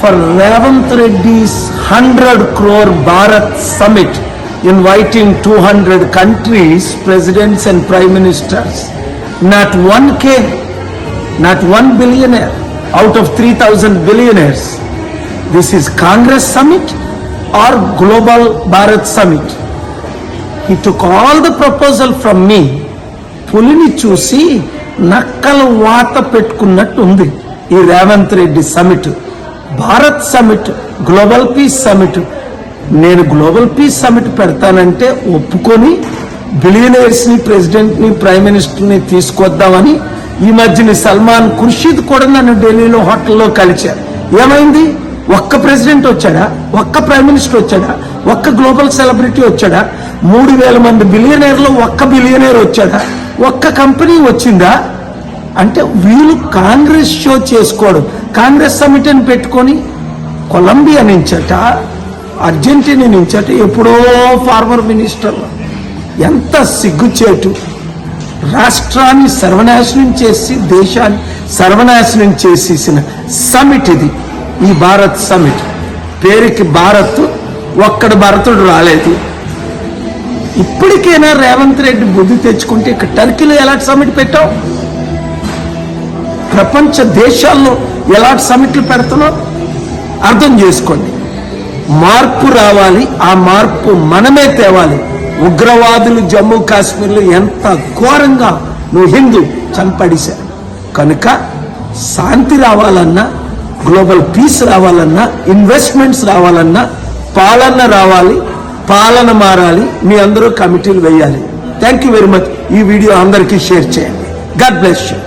for Revanth Reddy's 100 crore Bharat Summit, inviting 200 countries, presidents and prime ministers. Not one came, not one billionaire out of 3,000 billionaires. This is Congress Summit or Global Bharat Summit. He took all the proposal from me. పులిని చూసి నక్కలు వాత పెట్టుకున్నట్టు ఉంది ఈ Revanth Reddy summit. Bharat summit, global peace summit. నేను global peace summit పెడతానంటే ఒప్పుకొని బిలియనర్స్ని, ప్రెసిడెంట్ని, prime మినిస్టర్ని తీసుకొద్దామని ఈ మధ్యన సల్మాన్ ఖుర్షీద్ కూడా నన్ను ఢిల్లీలో హోటల్లో కలిశారు. ఏమైంది? ఒక్క ప్రెసిడెంట్ వచ్చాడా? ఒక్క ప్రైమ్ మినిస్టర్ వచ్చాడా? ఒక్క గ్లోబల్ సెలబ్రిటీ వచ్చాడా? 3,000 మంది బిలియనర్లు ఒక్క బిలియనర్ వచ్చాడా? ఒక్క కంపెనీ వచ్చిందా? అంటే వీళ్ళు కాంగ్రెస్ షో చేసుకోవడం. కాంగ్రెస్ సమిట్ అని పెట్టుకొని కొలంబియా నుంచట, అర్జెంటీనా నుంచట ఎప్పుడో ఫార్మర్ మినిస్టర్లు. ఎంత సిగ్గుచేటు! రాష్ట్రాన్ని సర్వనాశనం చేసి దేశాన్ని సర్వనాశనం చేసేసిన సమిట్ ఇది, ఈ భారత్ సమిట్. పేరుకి భారత్, ఒక్కడు భరతుడు రాలేదు. ఇప్పటికైనా రేవంత్ రెడ్డి బుద్ధి తెచ్చుకుంటే ఇక్కడ టర్కీలో ఎలాంటి సమిట్ పెట్టావు? ప్రపంచ దేశాల్లో ఎలాంటి సమిట్లు పెడుతున్నావు? అర్థం చేసుకోండి. మార్పు రావాలి, ఆ మార్పు మనమే తేవాలి. ఉగ్రవాదులు జమ్మూ కాశ్మీర్లో ఎంత ఘోరంగా నువ్వు హిందూ చంపడిశారు. కనుక శాంతి రావాలన్నా, గ్లోబల్ పీస్ రావాలన్నా, ఇన్వెస్ట్మెంట్స్ రావాలన్నా పాలన రావాలి, పాలన మారాలి. మీ అందరూ కమిటీలు వేయాలి. Thank you very much. ఈ వీడియో అందరికీ షేర్ చేయండి. God bless you.